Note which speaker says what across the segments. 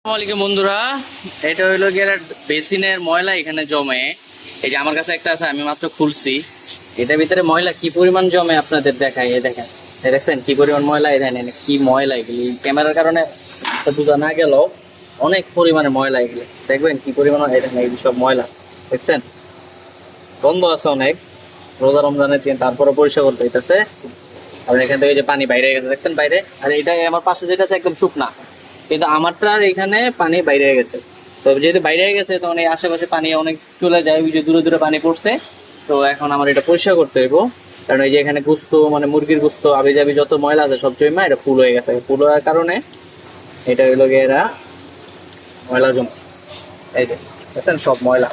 Speaker 1: আসসালামাইকুম বন্ধুরা, এটা হইলো গিয়ে বেসিনের ময়লা এখানে জমে। এই যে আমার কাছে একটা আছে, আমি মাত্র খুলছি। এটার ভিতরে ময়লা কি পরিমাণ জমে আপনাদের দেখাই। এই দেখেন, এই দেখছেন কি পরিমাণ ময়লা। এই দেখেন কি ময়লা এগুলি, ক্যামেরার কারণে তো বোঝা না গেল, অনেক পরিমাণে ময়লা এগুলি। দেখবেন কি পরিমাণ, এই দেখেন এই সব ময়লা দেখছেন। গন্ধ আছে অনেক, রোজা রমজানের দিন, তারপরে পরিষ্কার করতে হইতেছে। আর এখান থেকে যে পানি বাইরে গেছে দেখছেন বাইরে। আর এটা আমার পাশে যেটা আছে একদম শুকনা, কিন্তু আমারটার এখানে পানি বাইরে গেছে। তো যেহেতু বাইরে গেছে তখন এই আশেপাশে পানি অনেক চলে যায়, ওই যে দূরে দূরে পানি পড়ছে। তো এখন আমার এটা পরিষ্কার করতে হইব, কারণ এই যে এখানে গুস্ত মানে মুরগির গুস্ত আবি যাবি যত ময়লা আছে সব জমা এটা ফুল হয়ে গেছে। ফুল হওয়ার কারণে এটা হইলো গিয়ে এরা ময়লা জমছে। এই যে দেখছেন সব ময়লা।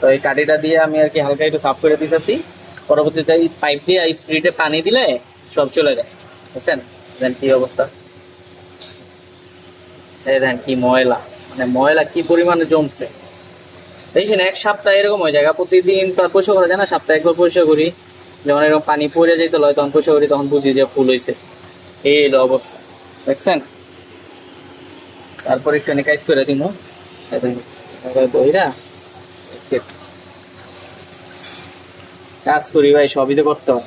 Speaker 1: তো এই কাঠিটা দিয়ে আমি আর কি হালকা একটু সাফ করে দিতেছি। পরবর্তীতে এই পাইপ দিয়ে স্পিডে পানি দিলে সব চলে যায়। বুঝছেন, দেন কি অবস্থা। এই দেখেন কি ময়লা, মানে ময়লা কি পরিমাণে জমছে দেখছেন। এক সপ্তাহ এরকম হয়ে যায়, প্রতিদিন তো আর পরিষ্কার করা যায় না, সপ্তাহে একবার পরিষ্কার করি। যখন এরকম পানি পড়ে যেতে হয় তখন পরিষ্কার করি, তখন বুঝি যে ফুল হয়েছে। এই হলো অবস্থা দেখছেন। তারপর একটু কাজ করে দিব বইরা, কাজ করি ভাই, সবই তো করতে হয়।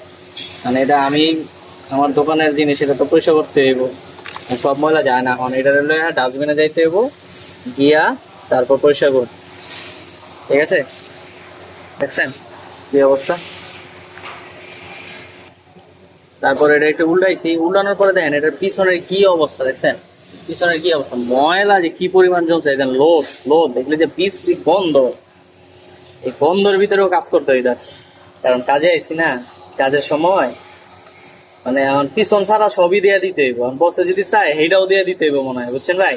Speaker 1: মানে এটা আমি আমার দোকানের জিনিস, এটা তো পরিষ্কার করতে হইব। সব ময়লা যায় না, এখন এটা ডাস্টবিনে যাইতে হইব, গিয়া তারপর পরিষ্কার করব। ঠিক আছে, দেখছেন কি অবস্থা। তারপর এটা একটু উল্টাইছি, উল্টানোর পরে দেখেন এটার পিছনের কি অবস্থা দেখছেন। পিছনের কি অবস্থা, ময়লা যে কি পরিমাণ জমছে। দেখেন লোদ লোদ, দেখলে যে বিশ্রী গন্ধ। এই গন্ধের ভিতরেও কাজ করতে হইতাছে, কারণ কাজে আইছি না। কাজের সময় মানে এখন পিছন ছাড়া সবই দিয়ে দিতে হইব। বসে যদি চায় সেইটাও দিয়ে দিতে হইব মনে হয়, বুঝছেন ভাই।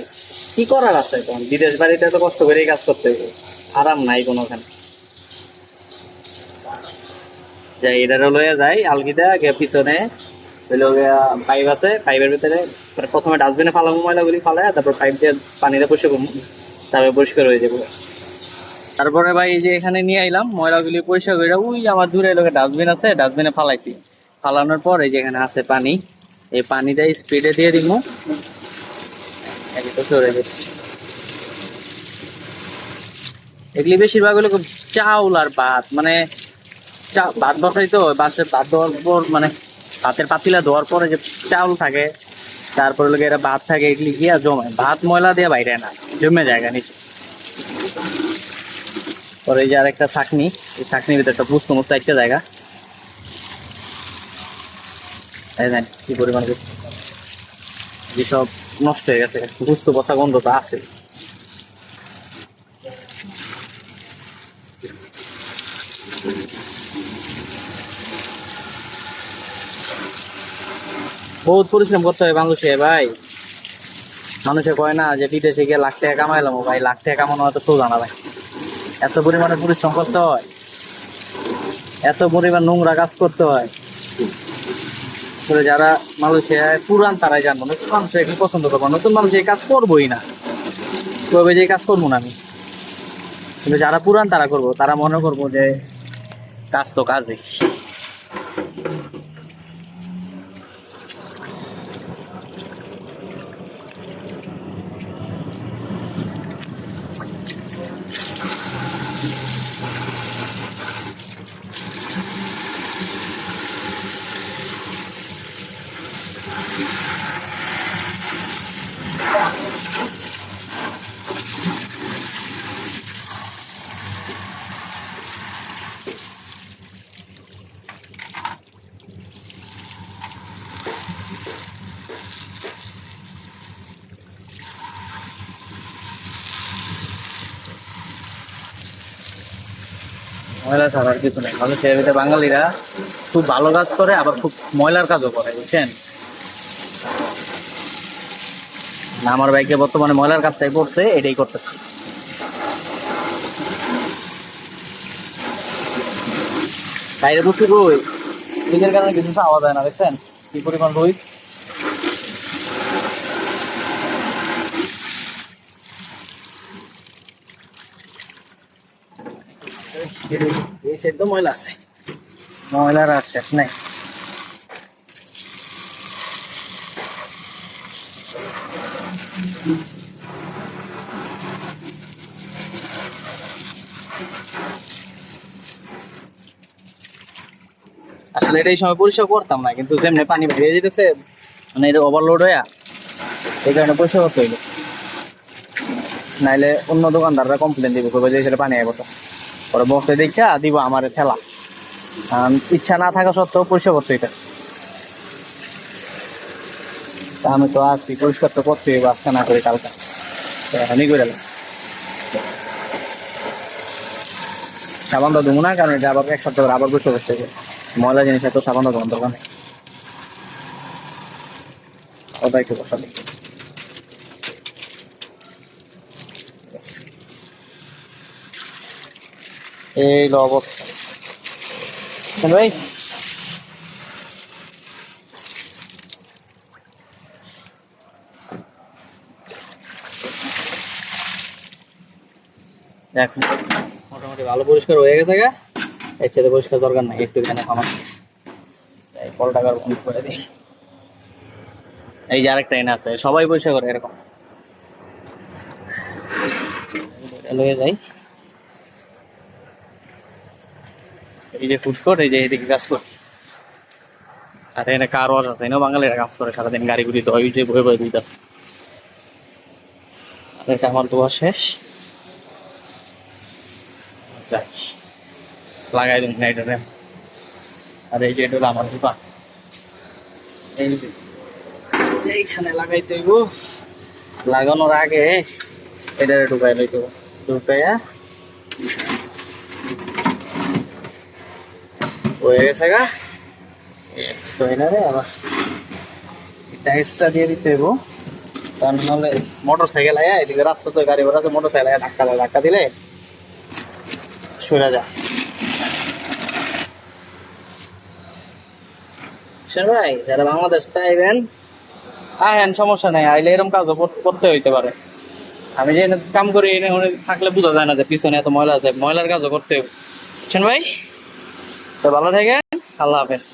Speaker 1: কি করার আছে, তখন বিদেশ বাড়িতে তো কষ্ট করেই কাজ করতে হইব, আরাম নাই কোনোখানে। যাই এটারও লইয়া যাই আলগিটা গিয়ে পিছনে হইলো পাইপ আছে, পাইপের ভিতরে প্রথমে ডাস্টবিনে ফালাবো ময়লাগুলি, ফালায় তারপর পাইপ দিয়ে পানিতে পরিষ্কার করবো, তারপরে পরিষ্কার হয়ে যাবো। তারপরে ভাই এই যে এখানে নিয়ে আইলাম ময়লাগুলি পরিষ্কার করে, ওই আমার দূরে এলাকা ডাস্টবিন আছে, ডাস্টবিনে ফালাইছি। ফালানোর পর এই যে এখানে আছে পানি, এই পানিটা স্পিডে দিয়ে দিব, সরে যাচ্ছে। এগুলি বেশিরভাগ হলো চাউল আর ভাত, মানে ভাত বসাই তো বাসে, ভাত দেওয়ার পর মানে ভাতের পাতিলা ধোয়ার পরে যে চাউল থাকে, তারপরে লোক এরা ভাত থাকে, এগুলি গিয়া জমে, ভাত ময়লা দিয়ে বাইরে না, জমে জায়গা নিচে। পরে এই যে আর একটা ছাকনি, এই ছাকনির ভিতরে একটা বুঝতো মতো একটা জায়গা, কি পরিমাণ যেসব নষ্ট হয়ে গেছে, বুঝতো বসা গন্ধ তো আছে। বহুত পরিশ্রম করতে হয় বাংলাদেশে ভাই। মানুষে কয় না যে বিদেশে গিয়ে লাখ টাকা কামাইলাম, ভাই লাখ টাকা কামানো হয়তো সোজা না ভাই। এত পরিমাণে পরিশ্রম করতে হয়, এত পরিমাণ নোংরা কাজ করতে হয়। যারা মালয়েশিয়ায় পুরান তারাই জানবো, নতুন মানুষ এগুলো পছন্দ করবো, নতুন মানুষ এই কাজ করবোই না, করবে যে কাজ করবো না আমি। কিন্তু যারা পুরান তারা করবো, তারা মনে করবো যে কাজ তো কাজে। ময়লা ছাড়ার কিছু নেই, মানুষের ভিতরে বাঙালিরা খুব ভালো কাজ করে, আবার খুব ময়লার কাজও করে, বুঝছেন। আমার বাইকে বর্তমানে ময়লার কাজটাই পড়ছে, এটাই করতেছে। বাইরে বসে রই, নিজের কারণে কিছু পাওয়া যায় না, দেখছেন কি পরিমাণ রই। এই সাইড তো ময়লা আছে, ময়লার আর শেষ নাই। আসলে এটা এই সময় পরিষ্কার করতাম না, কিন্তু যেমনি পানি বেরিয়ে যেতেছে মানে এটা ওভারলোড হয়ে, এই কারণে পরিষ্কার করতে হইলো। নাইলে অন্য দোকানদাররা কমপ্লেন দিবে, কইবে যে সেটা পানি আইবো, পরে বক্সে দেখা দিব আমার ঠেলা। ইচ্ছা না থাকা সত্ত্বেও পরিষ্কার করতে হইতে, আমি তো আছি, পরিষ্কার তো করতে হইব, আজকে না করি কালকে, এখনই করে এলাম। সাবান তো দেবো না, কারণ এটা আবার এক সপ্তাহ আবার পরিষ্কার করতে হবে, ময়লা জিনিস এত সাবান দেওয়ার দরকার নেই। ওটা একটু বসা দিই। এই লো অবস্থা ভাই। এখন মোটামুটি ভালো পরিষ্কার হয়ে গেছে গা, এর সাথে পরিষ্কার দরকার নাই, একটু এখানে আমার এই কলটাকে বন্ধ করে দিই। এই যে আরেকটা এনে আছে, সবাই পরিষ্কার করে এরকম, লয়ে যাই। এই যে ফুড কোর্ট, এই যে এইদিকে কাজ করে, আর এখানে কার ওয়াশ আছে, এখানেও বাঙালিরা কাজ করে সারাদিন, গাড়ি গুড়ি তো ওই যে বয়ে বয়ে দিতেছে। আর এটা আমার ধোয়া শেষ, যাই লাগাই দিন নাইটারে। আর এই যে এটা হলো আমার দোকান, এই যে এইখানে লাগাইতে হইব, লাগানোর আগে এটা ঢুকাই লইতে হবে, ঢুকাইয়া হয়ে গেছে গা। তো এনারে আবার টাইলসটা দিয়ে দিতে হইব, কারণ নাহলে মোটর সাইকেল আয়া এদিকে রাস্তা তো গাড়ি ঘোড়া আছে, মোটর সাইকেল আয়া ধাক্কা দিলে সরে যায়। ভাই যারা বাংলাদেশ আইবেন আহেন, সমস্যা নেই, আইলে এরকম কাজও করতে হইতে পারে। আমি যে কাম করি এনে থাকলে বোঝা যায় না যে পিছনে এত ময়লা আছে, ময়লার কাজও করতে হবে। বুঝছেন ভাই? তো ভালো থাকেন, আল্লাহ হাফেজ।